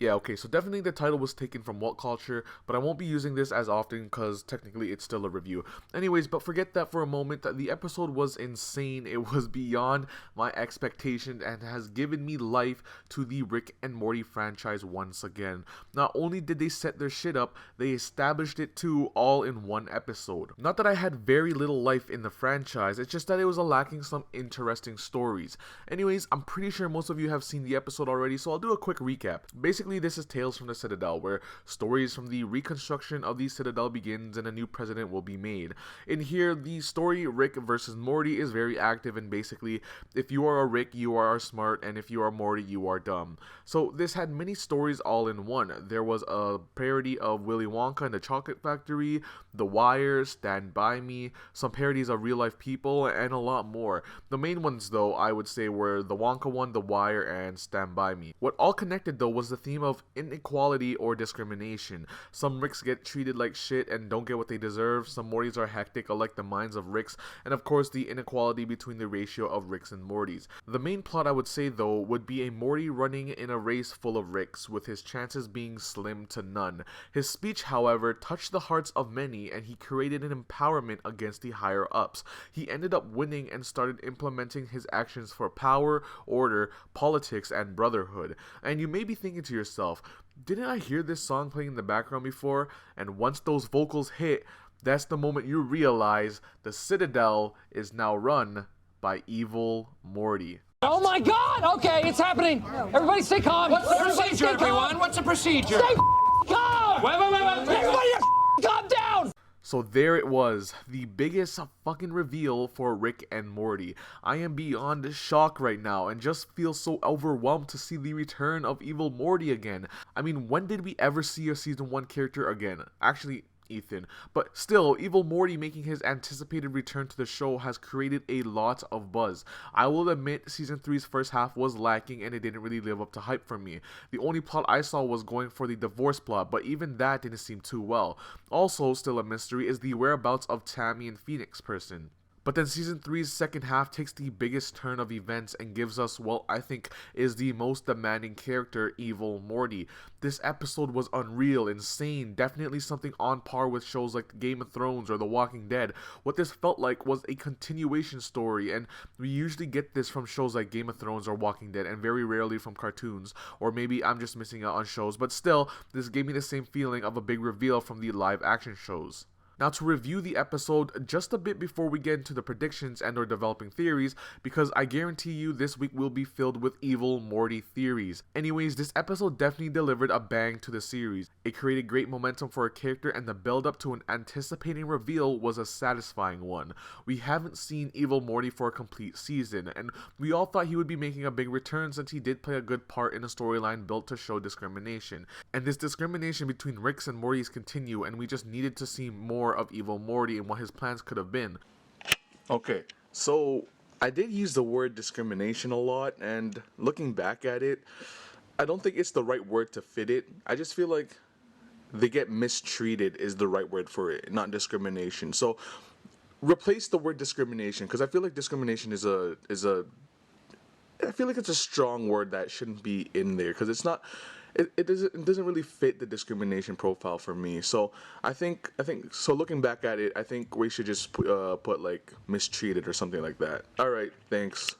Yeah, okay, so definitely the title was taken from What Culture, but I won't be using this as often because technically it's still a review. Anyways, but forget that for a moment. The episode was insane. It was beyond my expectation and has given me life to the Rick and Morty franchise once again. Not only did they set their shit up, they established it too, all in one episode. Not that I had very little life in the franchise, it's just that it was lacking some interesting stories. Anyways, I'm pretty sure most of you have seen the episode already, so I'll do a quick recap. Basically, this is Tales from the Citadel, where stories from the reconstruction of the Citadel begins and a new president will be made. In here, the story Rick versus Morty is very active, and basically, if you are a Rick, you are smart, and if you are Morty, you are dumb. So this had many stories all in one. There was a parody of Willy Wonka and the Chocolate Factory, The Wire, Stand By Me, some parodies of real life people, and a lot more. The main ones though, I would say, were the Wonka one, The Wire, and Stand By Me. What all connected though was the theme of inequality or discrimination. Some Ricks get treated like shit and don't get what they deserve, some Mortys are hectic like the minds of Ricks, and of course the inequality between the ratio of Ricks and Mortys. The main plot, I would say though, would be a Morty running in a race full of Ricks, with his chances being slim to none. His speech, however, touched the hearts of many, and he created an empowerment against the higher ups. He ended up winning and started implementing his actions for power, order, politics, and brotherhood. And you may be thinking to yourself, didn't I hear this song playing in the background before? And once those vocals hit, that's the moment you realize the Citadel is now run by evil Morty. Oh my God! Okay, it's happening. Everybody stay calm. What's the procedure, everyone? What's the procedure? Stay calm! Wait. Everybody calm down! So there it was, the biggest fucking reveal for Rick and Morty. I am beyond shock right now and just feel so overwhelmed to see the return of evil Morty again. I mean, when did we ever see a season 1 character again? Actually, Ethan. But still, evil Morty making his anticipated return to the show has created a lot of buzz. I will admit season 3's first half was lacking and it didn't really live up to hype for me. The only plot I saw was going for the divorce plot, but even that didn't seem too well. Also, still a mystery is the whereabouts of Tammy and Phoenix person. But then season 3's second half takes the biggest turn of events and gives us what I think is the most demanding character, evil Morty. This episode was unreal, insane, definitely something on par with shows like Game of Thrones or The Walking Dead. What this felt like was a continuation story, and we usually get this from shows like Game of Thrones or Walking Dead, and very rarely from cartoons, or maybe I'm just missing out on shows, but still, this gave me the same feeling of a big reveal from the live action shows. Now to review the episode just a bit before we get into the predictions and or developing theories, because I guarantee you this week will be filled with evil Morty theories. Anyways, this episode definitely delivered a bang to the series. It created great momentum for a character and the build up to an anticipating reveal was a satisfying one. We haven't seen evil Morty for a complete season, and we all thought he would be making a big return since he did play a good part in a storyline built to show discrimination. And this discrimination between Ricks and Mortys continue, and we just needed to see more of evil Morty and what his plans could have been. Okay, so I did use the word discrimination a lot, and looking back at it, I don't think it's the right word to fit it. I just feel like they get mistreated is the right word for it, not discrimination. So replace the word discrimination, because I feel like discrimination is a I feel like it's a strong word that shouldn't be in there, because it's not. It doesn't really fit the discrimination profile for me. So I think so. Looking back at it, I think we should just put like mistreated or something like that. All right, thanks.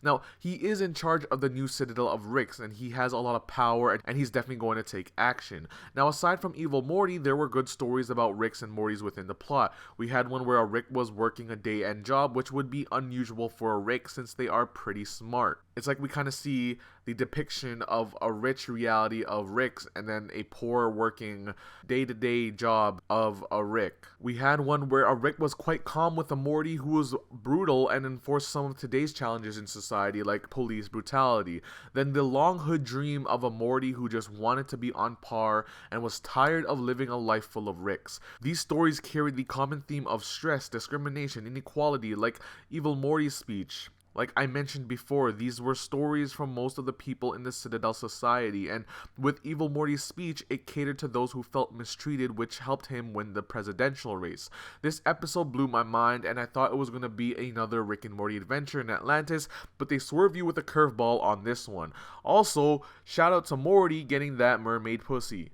Now, he is in charge of the new Citadel of Ricks, and he has a lot of power, and he's definitely going to take action. Now, aside from evil Morty, there were good stories about Ricks and Mortys within the plot. We had one where a Rick was working a day-end job, which would be unusual for a Rick since they are pretty smart. It's like we kind of see the depiction of a rich reality of Ricks and then a poor working day-to-day job of a Rick. We had one where a Rick was quite calm with a Morty who was brutal and enforced some of today's challenges in society like police brutality. Then the long hood dream of a Morty who just wanted to be on par and was tired of living a life full of Ricks. These stories carried the common theme of stress, discrimination, inequality, like evil Morty's speech. Like I mentioned before, these were stories from most of the people in the Citadel society, and with Evil Morty's speech, it catered to those who felt mistreated, which helped him win the presidential race. This episode blew my mind, and I thought it was going to be another Rick and Morty adventure in Atlantis, but they swerve you with a curveball on this one. Also, shout out to Morty getting that mermaid pussy.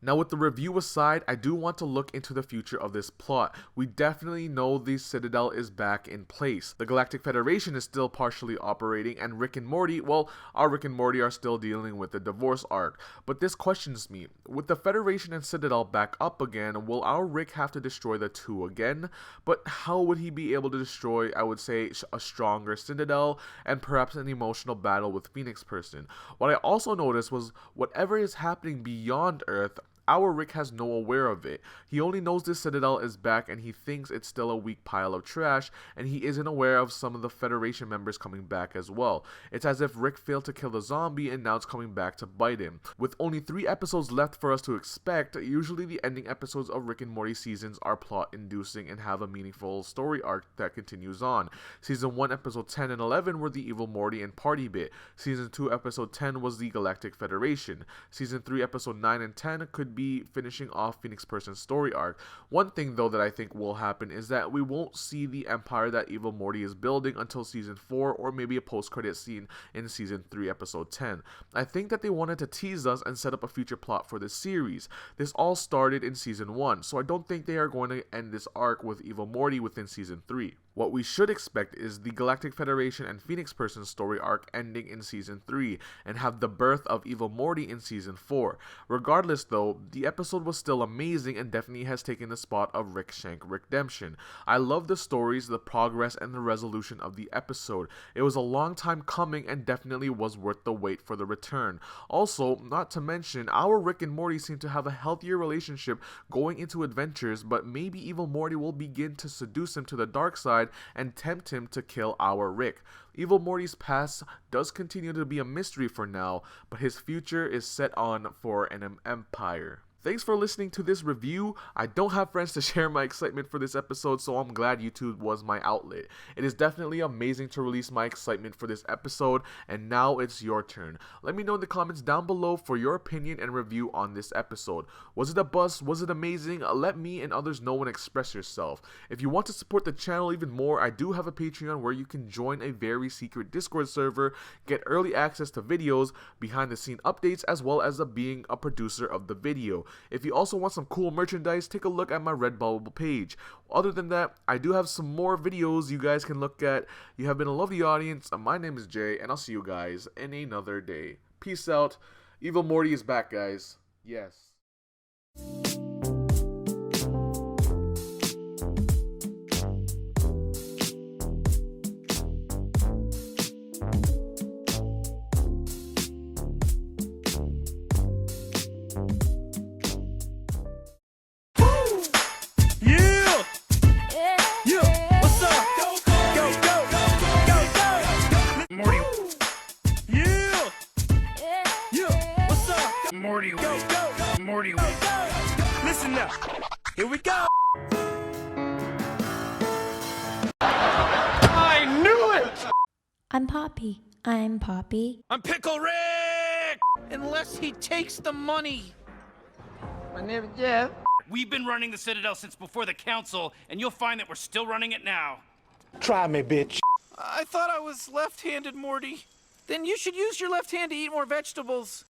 Now with the review aside, I do want to look into the future of this plot. We definitely know the Citadel is back in place. The Galactic Federation is still partially operating, and Rick and Morty, well, our Rick and Morty are still dealing with the divorce arc. But this questions me, with the Federation and Citadel back up again, will our Rick have to destroy the two again? But how would he be able to destroy, I would say, a stronger Citadel, and perhaps an emotional battle with Phoenix Person? What I also noticed was, whatever is happening beyond Earth, our Rick has no aware of it. He only knows this Citadel is back and he thinks it's still a weak pile of trash, and he isn't aware of some of the Federation members coming back as well. It's as if Rick failed to kill the zombie and now it's coming back to bite him. With only 3 episodes left for us to expect, usually the ending episodes of Rick and Morty seasons are plot inducing and have a meaningful story arc that continues on. Season 1 episode 10 and 11 were the Evil Morty and Party bit. Season 2 episode 10 was the Galactic Federation. Season 3 episode 9 and 10 could be finishing off Phoenix Person's story arc. One thing though that I think will happen is that we won't see the empire that Evil Morty is building until season 4, or maybe a post-credit scene in season 3 episode 10. I think that they wanted to tease us and set up a future plot for this series. This all started in season 1, so I don't think they are going to end this arc with Evil Morty within season 3. What we should expect is the Galactic Federation and Phoenix Person's story arc ending in season 3 and have the birth of Evil Morty in season 4. Regardless though, the episode was still amazing and definitely has taken the spot of Rick Shank Redemption. I love the stories, the progress, and the resolution of the episode. It was a long time coming and definitely was worth the wait for the return. Also, not to mention, our Rick and Morty seem to have a healthier relationship going into adventures, but maybe Evil Morty will begin to seduce him to the dark side and tempt him to kill our Rick. Evil Morty's past does continue to be a mystery for now, but his future is set on for an empire. Thanks for listening to this review. I don't have friends to share my excitement for this episode, so I'm glad YouTube was my outlet. It is definitely amazing to release my excitement for this episode, and now it's your turn. Let me know in the comments down below for your opinion and review on this episode. Was it a buzz? Was it amazing? Let me and others know and express yourself. If you want to support the channel even more, I do have a Patreon where you can join a very secret Discord server, get early access to videos, behind the scene updates, as well as being a producer of the video. If you also want some cool merchandise, take a look at my Redbubble page. Other than that, I do have some more videos you guys can look at. You have been a lovely audience. My name is Jay, and I'll see you guys in another day. Peace out. Evil Morty is back, guys. Yes. Morty. Listen up. Here we go. I knew it. I'm Poppy. I'm Poppy. I'm Pickle Rick. Unless he takes the money. My name is Jeff. We've been running the Citadel since before the council, and you'll find that we're still running it now. Try me, bitch. I thought I was left-handed, Morty. Then you should use your left hand to eat more vegetables.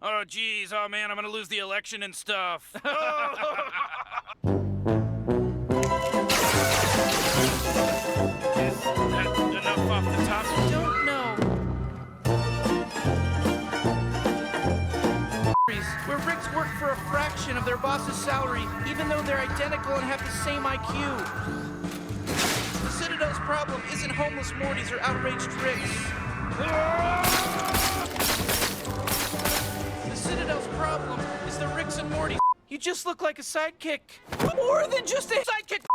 Oh, geez. Oh, man, I'm gonna lose the election and stuff. Is that enough off the top? I don't know. Where Ricks work for a fraction of their boss's salary, even though they're identical and have the same IQ. The Citadel's problem isn't homeless Mortys or outraged Ricks. The Citadel's problem is the Ricks and Mortys. You just look like a sidekick. More than just a sidekick!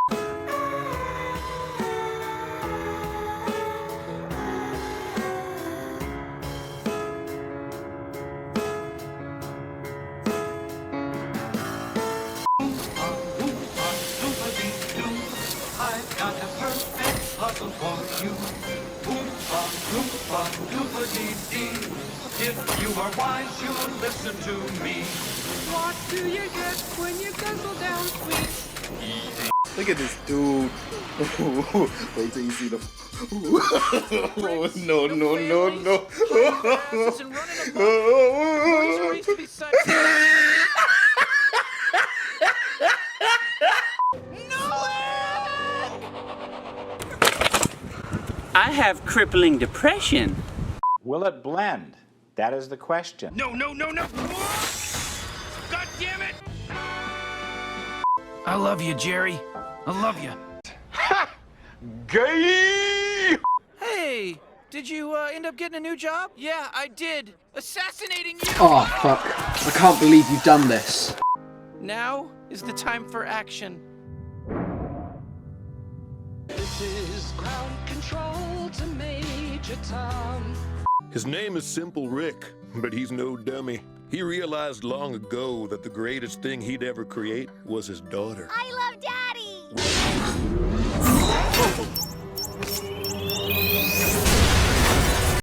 a perfect puzzle for you. Oompa, loompa, doopa-dee-dee. If you are wise, you'll listen to me. What do you get when you guzzle down sweets? Look at this dude. Wait till you see the. No, no, no, no. I have crippling depression. Will it blend? That is the question. No, no, no, no! God damn it! I love you, Jerry. I love you. Ha! Gay! Hey, did you end up getting a new job? Yeah, I did. Assassinating you! Oh, fuck. I can't believe you've done this. Now is the time for action. This is ground control to Major Tom. His name is Simple Rick, but he's no dummy. He realized long ago that the greatest thing he'd ever create was his daughter. I love Daddy!